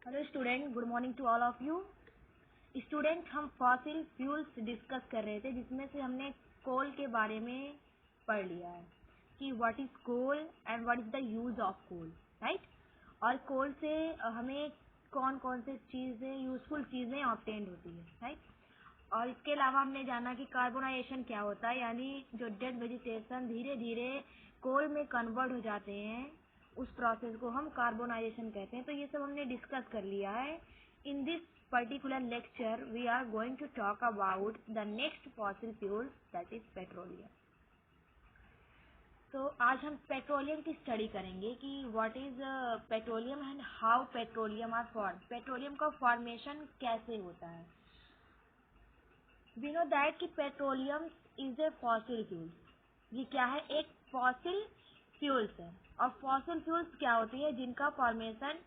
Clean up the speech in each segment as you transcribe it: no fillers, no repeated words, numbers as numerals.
Hello student, good morning to all of you. Student, हम fossil fuels discuss कर रहे थे जिसमें से हमने कोल के बारे में पढ़ लिया है कि what is coal and what is the use of coal, right. और कोल से हमें कौन कौन से चीज़ें यूजफुल चीज़ें ऑब्टेन होती है, राइट। और इसके अलावा हमने जाना कि कार्बोनाइजेशन क्या होता है, यानी जो डेड वेजिटेशन धीरे धीरे कोल में कन्वर्ट हो जाते हैं, उस प्रोसेस को हम कार्बोनाइजेशन कहते हैं। तो ये सब हमने डिस्कस कर लिया है। In this particular lecture we are going to talk about the next fossil fuel, that is petroleum. तो आज हम पेट्रोलियम की स्टडी करेंगे कि what is petroleum and how petroleum are form. Petroleum का फॉर्मेशन कैसे होता है। वी नो दैट कि petroleum is a fossil fuel. ये क्या है? एक फॉसिल फ्यूल्स है। और फॉसिल फ्यूल्स क्या होती है? जिनका फॉर्मेशन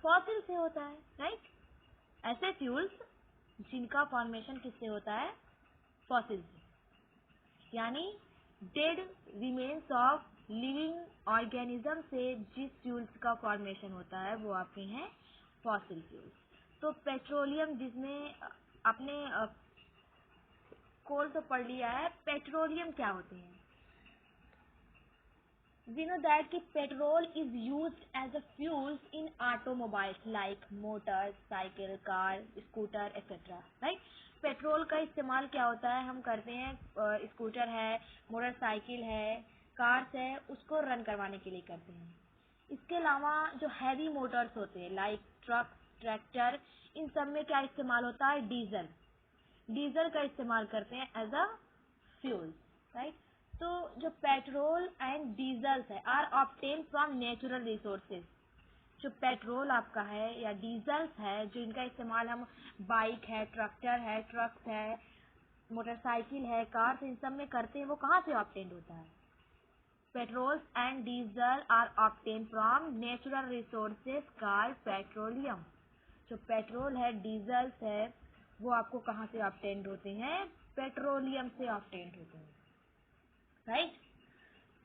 फॉसिल से होता है, राइट। ऐसे फ्यूल्स जिनका फॉर्मेशन किससे होता है? फॉसिल से, यानी dead remains of living organism से जिस फ्यूल्स का फॉर्मेशन होता है वो आपके हैं फॉसिल फ्यूल्स। तो पेट्रोलियम, जिसमें आपने कोल तो पढ़ लिया है, पेट्रोलियम क्या होते हैं? We know that कि petrol is used as a fuel in automobiles like motors, cycle, car, scooter, etc. Right? Petrol का इस्तेमाल क्या होता है? हम करते हैं, स्कूटर है, मोटरसाइकिल है, कार्स है, उसको रन करवाने के लिए करते हैं। इसके अलावा जो हैवी मोटर्स होते हैं लाइक ट्रक, ट्रैक्टर, इन सब में क्या इस्तेमाल होता है? डीजल। डीजल का इस्तेमाल करते हैं एज अ फ्यूल, राइट। तो जो पेट्रोल एंड डीजल्स है are obtain from natural resources. जो पेट्रोल आपका है या डीजल्स है, जो इनका इस्तेमाल हम बाइक है, ट्रैक्टर है, ट्रक्स है, मोटरसाइकिल है, कार, इन सब में करते हैं, वो कहाँ से ऑब्टेन होता है? Petrol and diesel are obtain from natural resources called petroleum. जो पेट्रोल है, डीजल्स है, वो आपको कहाँ से ऑब्टेन होते हैं? पेट्रोलियम से ऑब्टेन होते हैं, right?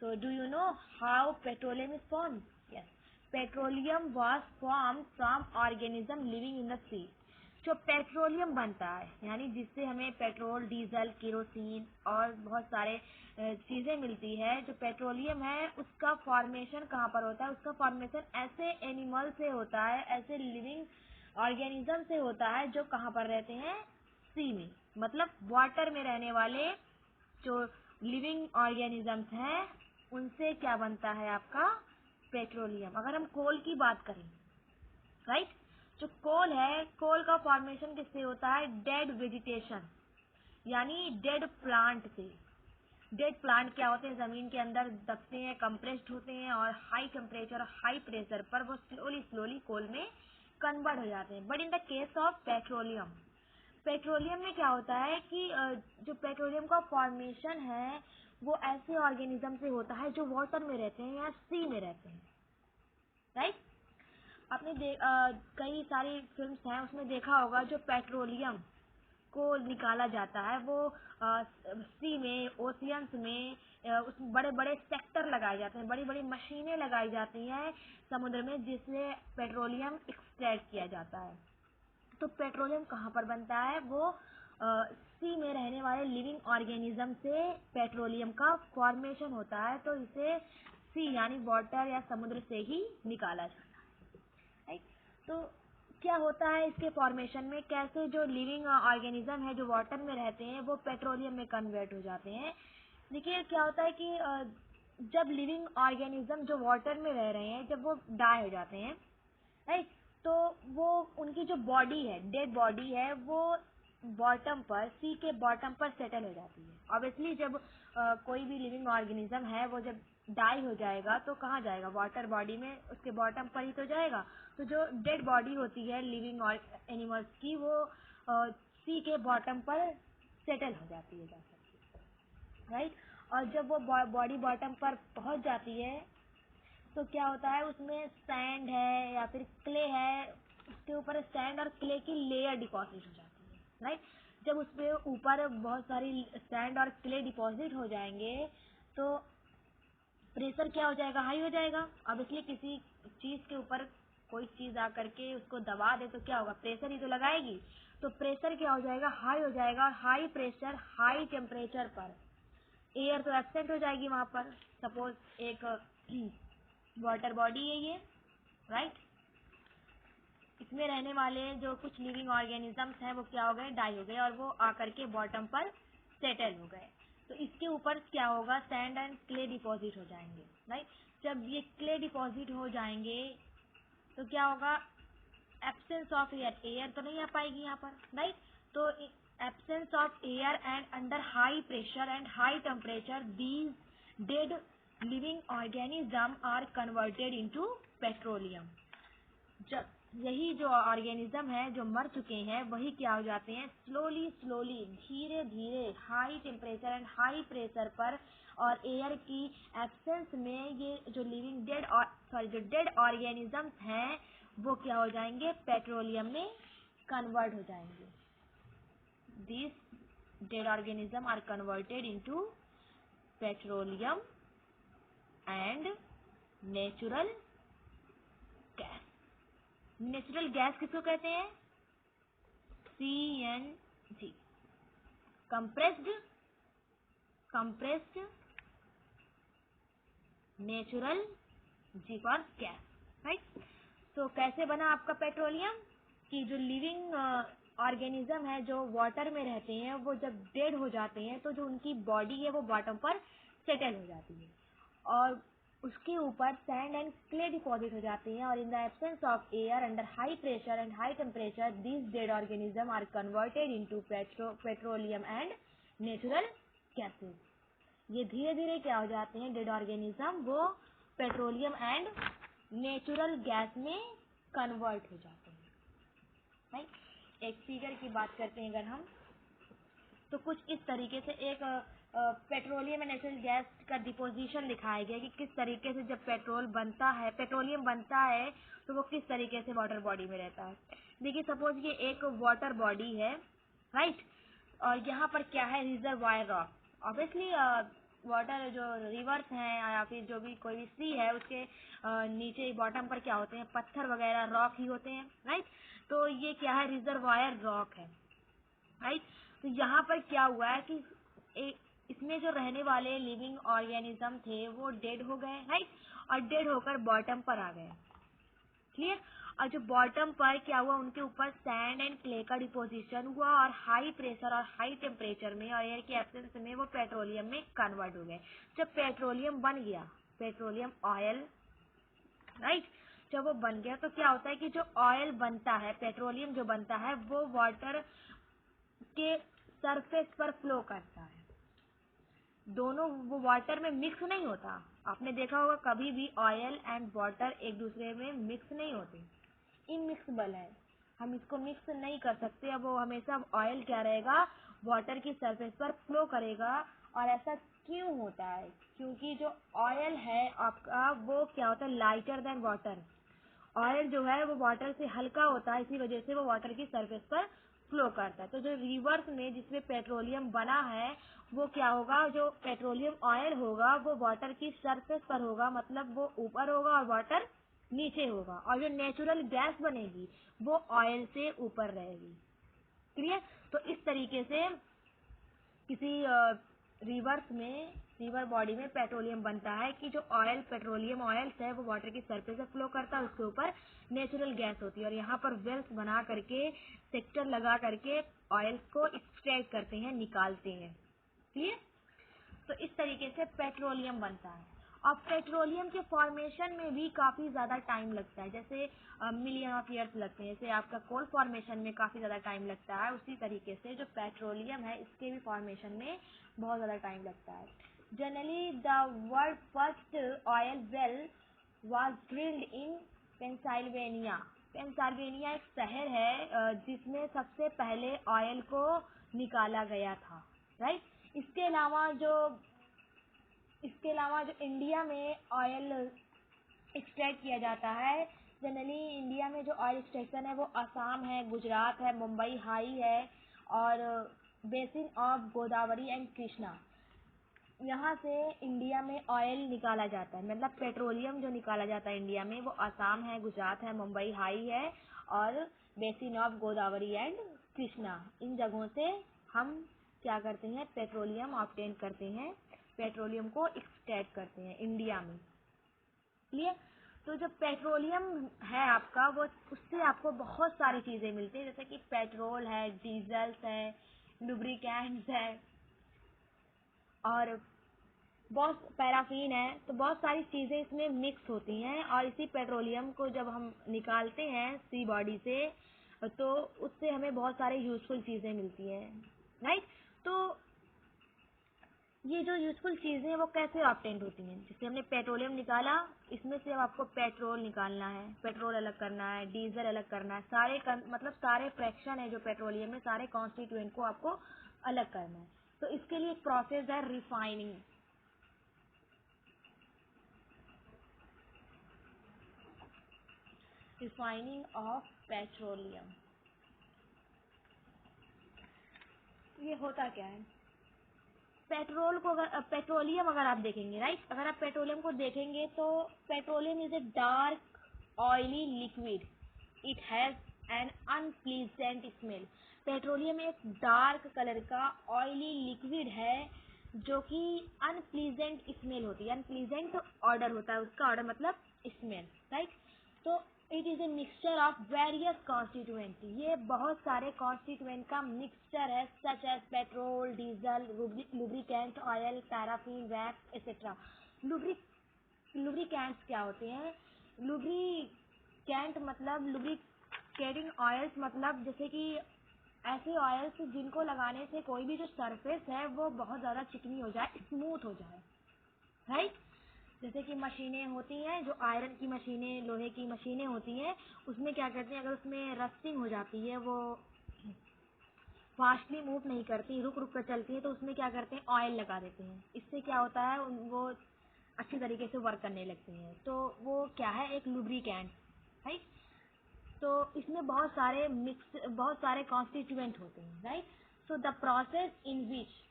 So do you know how petroleum is formed? Yes. Petroleum was formed from organism living in the sea. जो पेट्रोलियम बनता है, यानी जिससे हमें पेट्रोल, डीजल, केरोसिन और बहुत सारे चीज़ें मिलती है, जो पेट्रोलियम है उसका फॉर्मेशन कहाँ पर होता है? उसका फॉर्मेशन ऐसे एनिमल से होता है, ऐसे लिविंग ऑर्गेनिज्म से होता है जो कहाँ पर रहते हैं? सी में, मतलब वाटर में रहने वाले जो लिविंग ऑर्गेनिजम्स हैं, उनसे क्या बनता है आपका? पेट्रोलियम। अगर हम कोल की बात करें, राइट, जो कोल है, कोल का फॉर्मेशन किससे होता है? डेड वेजिटेशन, यानी डेड प्लांट से। डेड प्लांट क्या होते हैं? जमीन के अंदर दबते हैं, कंप्रेस्ड होते हैं और हाई टेम्परेचर, हाई प्रेशर पर वो स्लोली स्लोली कोल में कन्वर्ट हो जाते हैं। But in the case of petroleum, petroleum में क्या होता है कि जो पेट्रोलियम का फॉर्मेशन है वो ऐसे ऑर्गेनिज्म से होता है जो वाटर में रहते हैं या सी में रहते हैं, राइट। आपने कई सारी फिल्म्स हैं, उसमें देखा होगा जो पेट्रोलियम को निकाला जाता है वो सी में, ओशियंस में, उस बड़े बड़े सेक्टर लगाए जाते हैं, बड़ी बड़ी मशीनें लगाई जाती हैं समुद्र में, जिससे पेट्रोलियम एक्सट्रैक्ट किया जाता है। तो पेट्रोलियम कहाँ पर बनता है? वो सी में रहने वाले लिविंग ऑर्गेनिज्म से पेट्रोलियम का फॉर्मेशन होता है। तो इसे सी यानी वाटर या समुद्र से ही निकाला जाता है, राइट। तो क्या होता है इसके फॉर्मेशन में? कैसे जो लिविंग ऑर्गेनिज्म है जो वाटर में रहते हैं वो पेट्रोलियम में कन्वर्ट हो जाते हैं। देखिए क्या होता है कि जब लिविंग ऑर्गेनिज्म जो वाटर में रह रहे हैं, जब वो डाई हो जाते हैं, राइट, तो वो उनकी जो बॉडी है, डेड बॉडी है, वो बॉटम पर, सी के बॉटम पर सेटल हो जाती है। ऑब्वियसली जब कोई भी लिविंग ऑर्गेनिज्म है वो जब डाई हो जाएगा तो कहाँ जाएगा? वाटर बॉडी में, उसके बॉटम पर ही तो जाएगा। तो जो डेड बॉडी होती है लिविंग एनिमल्स की, वो सी के बॉटम पर सेटल हो जाती है, जा सकती है, राइट। और जब वो बॉडी बॉटम पर पहुंच जाती है तो क्या होता है? उसमें सैंड है या फिर क्ले है, उसके ऊपर सैंड और क्ले की लेयर डिपॉजिट हो जाती है, राइट। जब उसके ऊपर बहुत सारी सैंड और क्ले डिपॉजिट हो जाएंगे तो प्रेशर क्या हो जाएगा? हाई हो जाएगा। अब इसलिए किसी चीज़ के ऊपर कोई चीज आकर के उसको दबा दे तो क्या होगा, प्रेशर ही तो लगाएगी। तो प्रेशर क्या हो जाएगा, हाई हो जाएगा, और हाई प्रेशर हाई टेम्परेचर पर एयर तो एब्सेंट हो जाएगी वहां पर। सपोज एक वाटर बॉडी है ये, राइट। इसमें रहने वाले जो कुछ लिविंग ऑर्गेनिजम्स हैं वो क्या हो गए, डाई हो गए, और वो आकर के बॉटम पर सेटल हो गए। तो इसके ऊपर क्या होगा, सैंड एंड क्ले डिपॉजिट हो जाएंगे, राइट। जब ये क्ले डिपॉजिट हो जाएंगे तो क्या होगा, एब्सेंस ऑफ एयर, एयर तो नहीं आ पाएगी यहाँ पर, राइट। तो absence of air and under high pressure and high temperature these dead living organism are converted into petroleum. जब यही जो ऑर्गेनिज्म है जो मर चुके हैं वही क्या हो जाते हैं, स्लोली स्लोली धीरे धीरे high temperature and high pressure पर और एयर की एब्सेंस में ये जो लिविंग डेड जो डेड ऑर्गेनिजम्स हैं वो क्या हो जाएंगे, पेट्रोलियम में कन्वर्ट हो जाएंगे। This dead organism are converted into petroleum and natural gas. Natural gas किसको कहते हैं, CNG, compressed natural G for gas, right. तो कैसे बना आपका पेट्रोलियम, कि जो लिविंग ऑर्गेनिज्म है जो वाटर में रहते हैं वो जब डेड हो जाते हैं तो जो उनकी बॉडी है वो बॉटम पर सेटल हो जाती है और उसके ऊपर सैंड एंड क्ले डिपॉजिट हो जाते हैं, और in the absence of air under high pressure and high temperature these dead organism are converted into petroleum and natural gases. ये धीरे धीरे क्या हो जाते हैं, डेड ऑर्गेनिज्म वो पेट्रोलियम एंड नेचुरल गैस में कन्वर्ट हो जाते हैं, राइट। एक फिगर की बात करते हैं अगर हम, तो कुछ इस तरीके से एक पेट्रोलियम एंड नेचुरल गैस का डिपोजिशन दिखाया गया कि किस तरीके से जब पेट्रोलियम बनता है तो वो किस तरीके से वाटर बॉडी में रहता है। देखिए सपोज ये एक वाटर बॉडी है, राइट, और यहाँ पर क्या है, रिजर्वायर रॉक। ऑब्वियसली वाटर जो रिवर्स हैं या फिर जो भी कोई भी सी है उसके नीचे बॉटम पर क्या होते हैं, पत्थर वगैरह रॉक ही होते हैं, राइट। तो ये क्या है, रिजर्वायर रॉक है, राइट। तो यहाँ पर क्या हुआ है कि इसमें जो रहने वाले लिविंग ऑर्गेनिज्म थे वो डेड हो गए, राइट, और डेड होकर बॉटम पर आ गए, क्लियर। और जो बॉटम पर क्या हुआ, उनके ऊपर सैंड एंड क्ले का डिपोजिशन हुआ और हाई प्रेशर और हाई टेम्परेचर में और एयर के एब्सेंस में वो पेट्रोलियम में कन्वर्ट हो गए। जब पेट्रोलियम बन गया, पेट्रोलियम ऑयल, राइट, जब वो बन गया तो क्या होता है कि जो ऑयल बनता है, पेट्रोलियम जो बनता है वो वाटर के सरफेस पर फ्लो करता है। दोनों वो वाटर में मिक्स नहीं होता। आपने देखा होगा कभी भी ऑयल एंड वाटर एक दूसरे में मिक्स नहीं होते, इमिक्सेबल है, हम इसको मिक्स नहीं कर सकते। अब वो हमेशा ऑयल क्या रहेगा, वाटर की सरफेस पर फ्लो करेगा। और ऐसा क्यों होता है, क्योंकि जो ऑयल है आपका वो क्या होता है, लाइटर देन वाटर। ऑयल जो है वो वाटर से हल्का होता है, इसी वजह से वो वाटर की सरफेस पर फ्लो करता है। तो जो रिवर्स में जिसमें पेट्रोलियम बना है वो क्या होगा, जो पेट्रोलियम ऑयल होगा वो वाटर की सरफेस पर होगा, मतलब वो ऊपर होगा और वाटर नीचे होगा, और जो नेचुरल गैस बनेगी वो ऑयल से ऊपर रहेगी, क्लियर। तो इस तरीके से किसी रिवर बॉडी में पेट्रोलियम बनता है कि जो ऑयल, पेट्रोलियम ऑयल है वो वाटर की सरफेस से फ्लो करता है, उसके ऊपर नेचुरल गैस होती है, और यहाँ पर वेल्स बना करके, सेक्टर लगा करके ऑयल को एक्सट्रैक्ट करते हैं, निकालते हैं, ठीक है। तो इस तरीके से पेट्रोलियम बनता है। और पेट्रोलियम के फॉर्मेशन में भी काफी ज्यादा टाइम लगता है, जैसे मिलियन ऑफ ईयर्स लगते हैं, जैसे आपका कोल फॉर्मेशन में काफी ज्यादा टाइम लगता है, उसी तरीके से जो पेट्रोलियम है इसके भी फॉर्मेशन में बहुत ज्यादा टाइम लगता है। Generally the world first oil well was drilled in Pennsylvania. Pennsylvania एक शहर है जिसमें सबसे पहले ऑयल को निकाला गया था, राइट। इसके अलावा जो इंडिया में ऑयल एक्सट्रैक्ट किया जाता है, जनरली इंडिया में जो ऑयल एक्सट्रैक्शन है वो असम है, गुजरात है, मुंबई हाई है, और basin of Godavari and Krishna. यहाँ से इंडिया में ऑयल निकाला जाता है, मतलब पेट्रोलियम जो निकाला जाता है इंडिया में, वो आसाम है, गुजरात है, मुंबई हाई है और basin of Godavari and Krishna, इन जगहों से हम क्या करते हैं, पेट्रोलियम ऑब्टेन करते हैं, पेट्रोलियम को एक्सट्रैक्ट करते हैं इंडिया में। क्लियर? तो जब पेट्रोलियम है आपका, वो उससे आपको बहुत सारी चीज़ें मिलती हैं, जैसे कि पेट्रोल है, डीजल्स है, लुब्रिकेंट्स है और बहुत पैराफिन है, तो बहुत सारी चीज़ें इसमें मिक्स होती हैं और इसी पेट्रोलियम को जब हम निकालते हैं सी बॉडी से, तो उससे हमें बहुत सारे यूजफुल चीज़ें मिलती हैं, राइट? तो ये जो यूजफुल चीज़ें हैं वो कैसे ऑब्टेन्ड होती हैं? जैसे हमने पेट्रोलियम निकाला, इसमें से अब आपको पेट्रोल निकालना है, पेट्रोल अलग करना है, डीजल अलग करना है, मतलब सारे फ्रैक्शन है जो पेट्रोलियम में, सारे कॉन्स्टिट्यूएंट को आपको अलग करना है। तो इसके लिए एक प्रोसेस है रिफाइनिंग। Refining of petroleum. ये होता क्या है? पेट्रोलियम अगर आप देखेंगे, राइट, अगर आप पेट्रोलियम को देखेंगे तो petroleum is a dark oily liquid, it has an unpleasant smell. Petroleum एक डार्क कलर का ऑयली लिक्विड है जो कि अनप्लीजेंट स्मेल होती है, अनप्लीजेंट ऑर्डर होता है उसका, ऑर्डर मतलब स्मेल, राइट? तो it is a mixture of various constituent, ये बहुत सारे कॉन्स्टिट्यूएंट का मिक्सचर है, such as petrol, diesel, lubricant, oil, paraffin, wax etcetera. Lubricants क्या होते हैं? लुब्रिकेंट मतलब लुब्रिकेटिंग ऑयल्स, मतलब जैसे कि ऐसे ऑयल्स जिनको लगाने से कोई भी जो सरफेस है वो बहुत ज़्यादा चिकनी हो जाए, स्मूथ हो जाए, राइट? जैसे कि मशीनें होती हैं, जो आयरन की मशीनें, लोहे की मशीनें होती हैं, उसमें क्या करते हैं, अगर उसमें रस्टिंग हो जाती है, वो फास्टली मूव नहीं करती, रुक रुक कर चलती है, तो उसमें क्या करते हैं, ऑयल लगा देते हैं। इससे क्या होता है, वो अच्छी तरीके से वर्क करने लगती हैं। तो वो क्या है, एक लुब्रिकेंट, राइट? तो इसमें बहुत सारे कॉन्स्टिट्यूएंट होते हैं, right? So the process in which,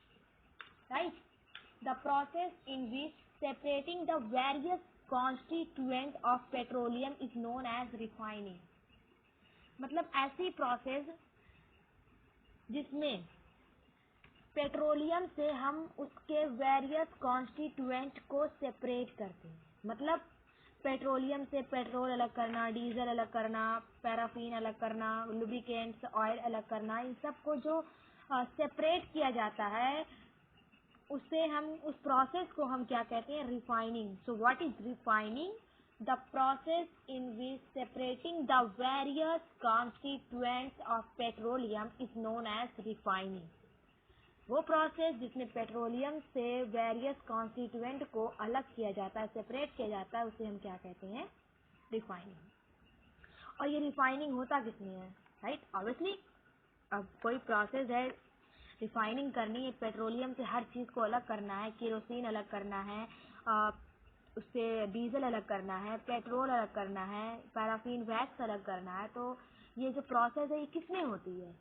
right, the process in which separating the various constituent of petroleum is known as refining। मतलब ऐसी प्रोसेस जिसमें पेट्रोलियम से हम उसके वेरियस कॉन्स्टिट्यूएंट को सेपरेट करते हैं, मतलब पेट्रोलियम से पेट्रोल अलग करना, डीजल अलग करना, पैराफिन अलग करना, लुब्रिकेंट्स, ऑयल अलग करना, इन सब को जो सेपरेट किया जाता है, उससे हम उस प्रोसेस को हम क्या कहते हैं, refining. So what is refining? The process in which separating the various constituents of petroleum is known as refining. वो प्रोसेस जिसमें पेट्रोलियम से वेरियस कॉन्स्टिट्यूएंट को अलग किया जाता है, सेपरेट किया जाता है, उसे हम क्या कहते हैं, रिफाइनिंग। और ये रिफाइनिंग होता किसमें है, राइट? ऑब्वियसली अब कोई प्रोसेस है, रिफाइनिंग करनी है, पेट्रोलियम से हर चीज़ को अलग करना है, केरोसिन अलग करना है, उससे डीजल अलग करना है, पेट्रोल अलग करना है, पैराफिन वैक्स अलग करना है। तो ये जो प्रोसेस है ये किसमें होती है?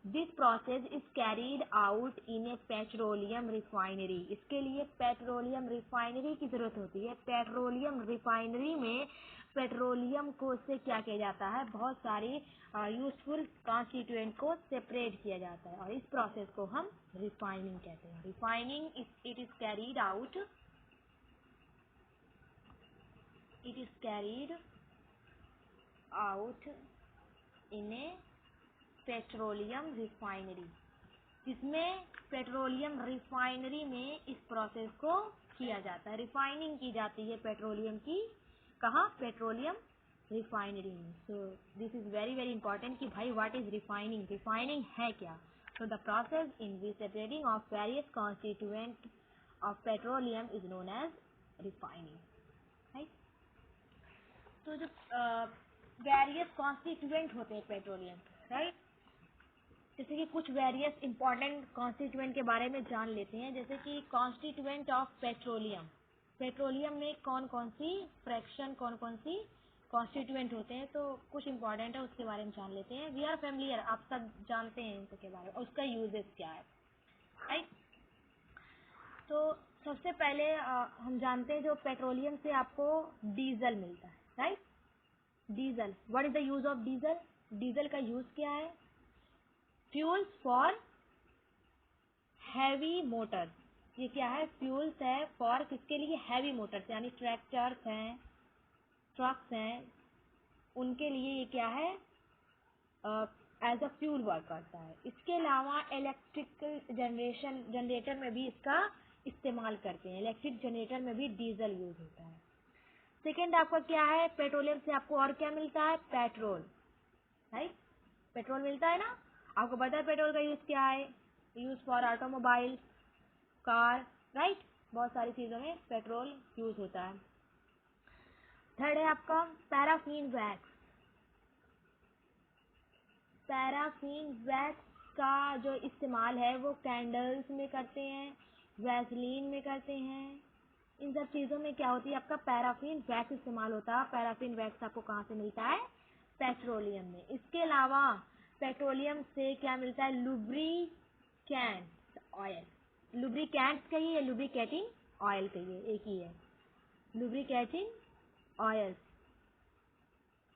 This process is carried out in A petroleum refinery. इसके लिए पेट्रोलियम रिफाइनरी की जरूरत होती है। पेट्रोलियम रिफाइनरी में पेट्रोलियम को से क्या किया जाता है, बहुत सारी यूजफुल कॉन्स्टिट्यूएंट को सेपरेट किया जाता है और इस प्रोसेस को हम रिफाइनिंग कहते हैं। Refining it is carried out in A petroleum refinery, जिसमें पेट्रोलियम रिफाइनरी में इस प्रोसेस को किया जाता है, रिफाइनिंग की जाती है पेट्रोलियम की। कहाँ? पेट्रोलियम रिफाइनरी में। So this is very very important कि भाई व्हाट इज रिफाइनिंग, रिफाइनिंग है क्या? So the process in which separating of various constituent of petroleum is known as refining, right? तो जो वेरियस कॉन्स्टिट्यूएंट होते हैं पेट्रोलियम, राइट, जैसे कि कुछ वेरियस इंपॉर्टेंट कॉन्स्टिट्यूएंट के बारे में जान लेते हैं। जैसे कि कॉन्स्टिट्यूएंट ऑफ पेट्रोलियम, पेट्रोलियम में कौन कौन सी फ्रैक्शन, कौन कौन सी कॉन्स्टिट्यूएंट होते हैं, तो कुछ इंपॉर्टेंट है उसके बारे में जान लेते हैं। वी आर फेमिलियर, आप सब जानते हैं इनके बारे में और उसका यूजेस क्या है, राइट? तो सबसे पहले हम जानते हैं जो पेट्रोलियम से आपको डीजल मिलता है, right. Diesel, what is the use of diesel? Diesel का यूज क्या है? Fuels for heavy Motors. ये क्या है? फ्यूल्स है फॉर किसके लिए? हैवी मोटर्स, यानी ट्रैक्टर्स हैं, ट्रक्स हैं, उनके लिए ये क्या है? एज अ फ्यूल वर्क करता है। इसके अलावा इलेक्ट्रिकल जनरेटर में भी इसका इस्तेमाल करते हैं। इलेक्ट्रिक जनरेटर में भी डीजल यूज होता है। सेकेंड आपका क्या है? पेट्रोलियम से आपको और क्या मिलता है? Petrol, right. पेट्रोल मिलता है ना। आपको पता है पेट्रोल का यूज क्या है? Use for automobile, car, right. बहुत सारी चीजों में पेट्रोल यूज होता है। थर्ड है आपका पैराफिन वैक्स। पैराफिन वैक्स का जो इस्तेमाल है वो कैंडल्स में करते हैं, वैसलीन में करते हैं। इन सब चीज़ों में क्या होती है? आपका पैराफिन वैक्स इस्तेमाल होता है। पैराफिन वैक्स आपको कहाँ से मिलता है? पेट्रोलियम में। इसके अलावा पेट्रोलियम से क्या मिलता है? Lubricant oil. लुब्रिकेंट्स कहिए या लुब्रिकेटिंग ऑयल कहिए, एक ही है। Lubricating oil.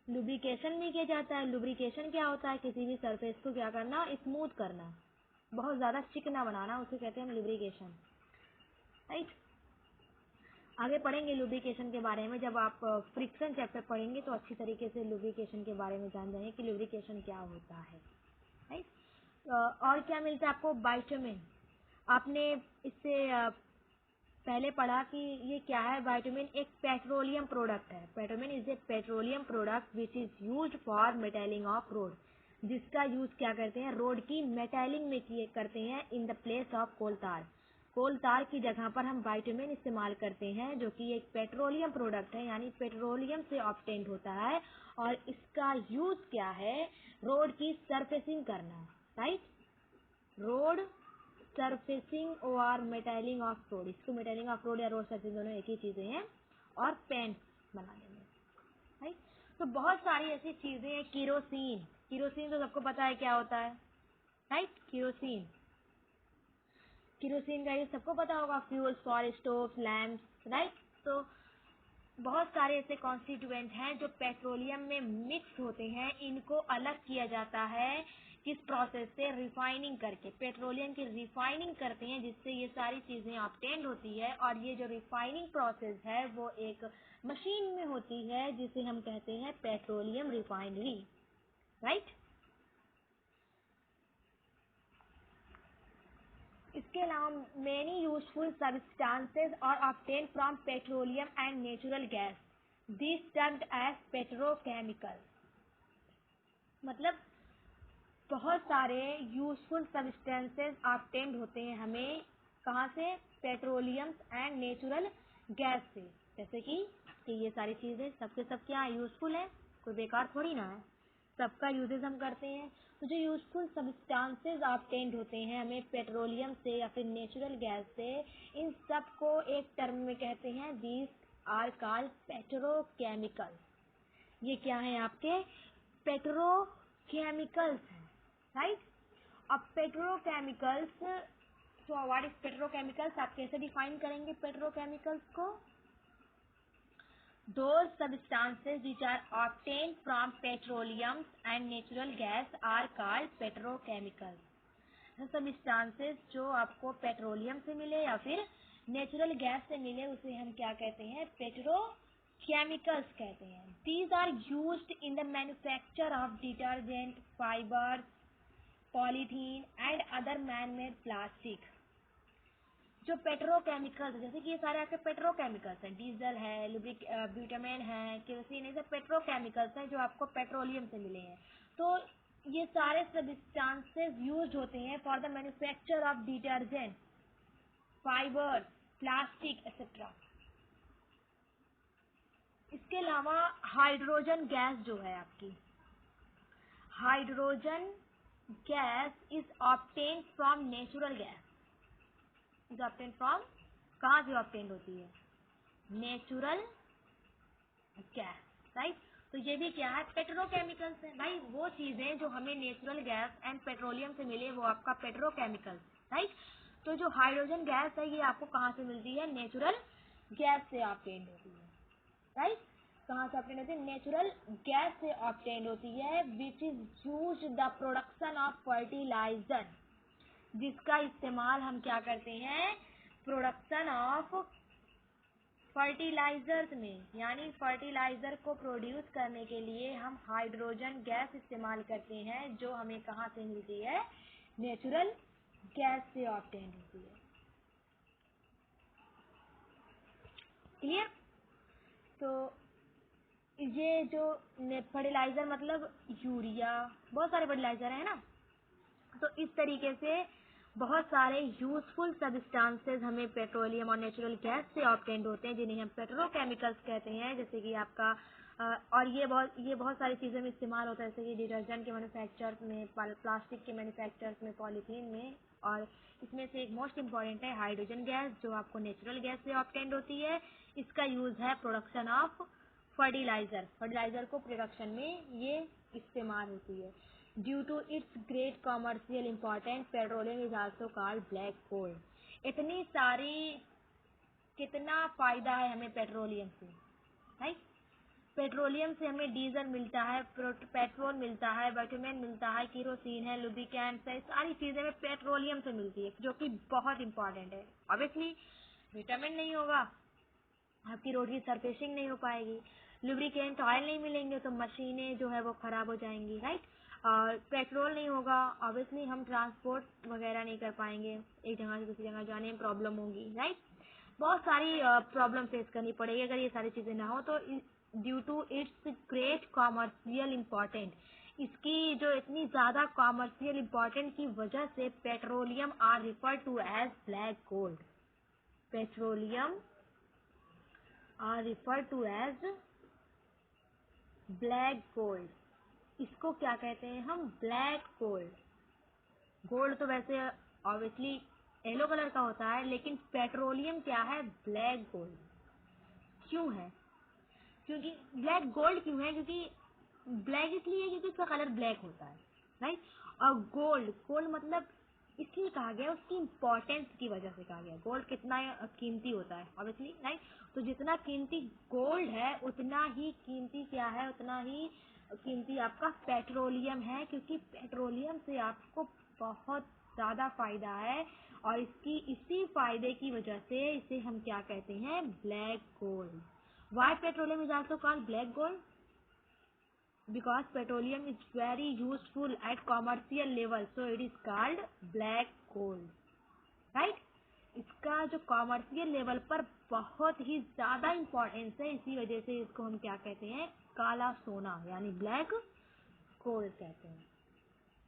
लुब्रिकेशन भी किया जाता है। लुब्रिकेशन क्या होता है? किसी भी सरफेस को क्या करना? स्मूथ करना, बहुत ज्यादा चिकना बनाना, उसे कहते हैं हम लुब्रिकेशन, राइट। आगे पढ़ेंगे लुब्रिकेशन के बारे में। जब आप फ्रिक्शन चैप्टर पढ़ेंगे तो अच्छी तरीके से लुब्रिकेशन के बारे में जान जाएंगे कि लुब्रिकेशन क्या होता है, राइट। और क्या मिलता है आपको? बाइटमिन। आपने इससे पहले पढ़ा कि ये क्या है? विटामिन एक पेट्रोलियम प्रोडक्ट है। Petroleum is A petroleum product which is used for metalling of road, जिसका यूज क्या करते हैं? रोड की मेटलिंग में किए करते हैं in the place of coal tar. Coal तार की जगह पर हम विटामिन इस्तेमाल करते हैं, जो कि एक पेट्रोलियम प्रोडक्ट है, यानी पेट्रोलियम से ऑब्टेन्ड होता है। और इसका यूज क्या है? रोड की सरफेसिंग करना, राइट। रोड सरफेसिंग और मेटलिंग ऑफ रोड, इसको मेटलिंग ऑफ रोड या रोड सरफेसिंग दोनों एक ही चीजें हैं। और पेंट बनाने में, राइट। तो बहुत सारी ऐसी चीजें हैं। केरोसिन, केरोसिन तो सबको पता है क्या होता है, राइट। केरोसिन, केरोसिन का ये सबको पता होगा। Fuels for stove, lamps, right. तो बहुत सारे ऐसे कॉन्स्टिट्यूएंट हैं जो पेट्रोलियम में मिक्स होते हैं। इनको अलग किया जाता है किस प्रोसेस से? रिफाइनिंग करके। पेट्रोलियम की रिफाइनिंग करते हैं, जिससे ये सारी चीजें ऑब्टेन्ड होती है। और ये जो रिफाइनिंग प्रोसेस है वो एक मशीन में होती है, जिसे हम कहते हैं पेट्रोलियम रिफाइनरी, राइट। इसके अलावा many useful substances are obtained from petroleum and natural gas, this termed as petrochemical. मतलब बहुत सारे यूजफुल सब्सटेंसेस ऑब्टेन्ड होते हैं हमें कहाँ से? पेट्रोलियम एंड नेचुरल गैस से। जैसे कि ये सारी चीजें सबके सब क्या यूजफुल है, कोई बेकार थोड़ी ना है, सबका यूजेस हम करते हैं। तो जो यूजफुल सब्सटेंसेस ऑब्टेन्ड होते हैं हमें पेट्रोलियम से या फिर नेचुरल गैस से, इन सब को एक टर्म में कहते हैं दीज आर कॉल्ड पेट्रोकेमिकल। ये क्या है? आपके पेट्रोकेमिकल्स हैं, राइट। अब पेट्रोकेमिकल्स, तो व्हाट इज पेट्रोकेमिकल्स? आप कैसे डिफाइन करेंगे पेट्रोकेमिकल्स को? Those substances which are obtained from petroleum and natural gas are called petrochemicals. Substances जो आपको पेट्रोलियम से मिले या फिर नेचुरल गैस से मिले, उसे हम क्या कहते हैं? पेट्रोकेमिकल्स कहते हैं। These are used in the manufacture of detergent, fibre, polythene and other man made plastic. जो पेट्रोकेमिकल्स, जैसे कि ये सारे आपके पेट्रोकेमिकल्स हैं, डीजल है, ब्यूटामेन है, केरोसिन, ये सब पेट्रोकेमिकल्स हैं जो आपको पेट्रोलियम से मिले हैं। तो ये सारे सब्सटेंसेस यूज होते हैं for the manufacture of detergent, fibre, plastic etcetera. इसके अलावा हाइड्रोजन गैस जो है आपकी, hydrogen gas is obtained from natural gas, is obtained from, कहाँ से ऑब्टेन्ड होती है? Natural gas, right. तो ये भी क्या है? पेट्रोकेमिकल्स है भाई। वो चीजें जो हमें नेचुरल गैस एंड पेट्रोलियम से मिले वो आपका पेट्रोकेमिकल्स, राइट। तो जो हाइड्रोजन गैस है ये आपको कहाँ से मिलती है? नेचुरल गैस से ऑब्टेन्ड होती है, राइट? कहाँ से ऑब्टेन्ड होती है? नेचुरल गैस से ऑब्टेन्ड होती है, which is used the production of fertiliser, जिसका इस्तेमाल हम क्या करते हैं? प्रोडक्शन ऑफ फर्टिलाइजर्स में, यानी फर्टिलाइजर को प्रोड्यूस करने के लिए हम हाइड्रोजन गैस इस्तेमाल करते हैं, जो हमें कहाँ से मिलती है? नेचुरल गैस से ऑब्टेन्ड होती है। क्लियर? तो ये जो फर्टिलाइजर मतलब यूरिया, बहुत सारे फर्टिलाइजर है ना, तो इस तरीके से बहुत सारे यूजफुल सब्सटेंसेस हमें पेट्रोलियम और नेचुरल गैस से ऑब्टेन्ड होते हैं, जिन्हें हम पेट्रोकेमिकल्स कहते हैं। जैसे कि आपका और ये बहुत सारी चीज़ों में इस्तेमाल होता है, जैसे कि डिटर्जेंट के मैन्युफैक्चर में, प्लास्टिक के मैन्युफैक्चर्स में, पॉलीथीन में। और इसमें से एक मोस्ट इम्पॉर्टेंट है हाइड्रोजन गैस, जो आपको नेचुरल गैस से ऑब्टेन्ड होती है। इसका यूज़ है प्रोडक्शन ऑफ फर्टिलाइजर को प्रोडक्शन में ये इस्तेमाल होती है। Due to its great commercial importance, petroleum is also called black gold. इतनी सारी, कितना फायदा है हमें पेट्रोलियम से, राइट? पेट्रोलियम से हमें डीजल मिलता है, पेट्रोल मिलता है, बाइटुमेन मिलता है, केरोसिन है, लुब्रिकेंट्स है, सारी चीजें हमें पेट्रोलियम से मिलती है, जो कि बहुत इंपॉर्टेंट है। ऑब्वियसली विटामिन नहीं होगा, आपकी रोड की सरफेसिंग नहीं हो पाएगी, लुब्रिकेंट ऑयल नहीं मिलेंगे तो मशीनें जो है वो खराब हो जाएंगी, राइट? और पेट्रोल नहीं होगा, ऑब्वियसली हम ट्रांसपोर्ट वगैरह नहीं कर पाएंगे, एक जगह से दूसरी जगह जाने में प्रॉब्लम होगी, राइट? बहुत सारी प्रॉब्लम फेस करनी पड़ेगी अगर ये सारी चीजें ना हो तो। Due to its great commercial important, इसकी जो इतनी ज्यादा कॉमर्शियल इम्पोर्टेंट की वजह से petroleum are refer to as black gold. Petroleum are refer to as black gold. इसको क्या कहते हैं हम? Black gold. गोल्ड तो वैसे ऑब्वियसली येलो कलर का होता है, लेकिन पेट्रोलियम क्या है? Black gold. क्यों है? क्योंकि ब्लैक गोल्ड क्यों है? क्योंकि ब्लैक इसलिए क्योंकि उसका कलर ब्लैक होता है, राइट? और गोल्ड मतलब इसलिए कहा गया, उसकी इम्पोर्टेंस की वजह से कहा गया। गोल्ड कितना कीमती होता है, ऑब्वियसली, राइट? तो जितना कीमती गोल्ड है उतना ही कीमती क्या है? उतना ही कीमती आपका पेट्रोलियम है, क्योंकि पेट्रोलियम से आपको बहुत ज्यादा फायदा है, और इसी फायदे की वजह से इसे हम क्या कहते हैं? Black gold. Why petroleum is also called black gold? Because petroleum is very useful at commercial level, so it is called black gold, right? इसका जो कॉमर्शियल लेवल पर बहुत ही ज्यादा इम्पोर्टेंस है, इसी वजह से इसको हम क्या कहते हैं? काला सोना, यानी ब्लैक गोल्ड कहते हैं,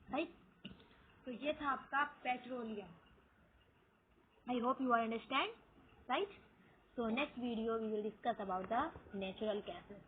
राइट? तो ये था आपका petroleum. I hope you understand, right? So next video we will discuss about the natural gases.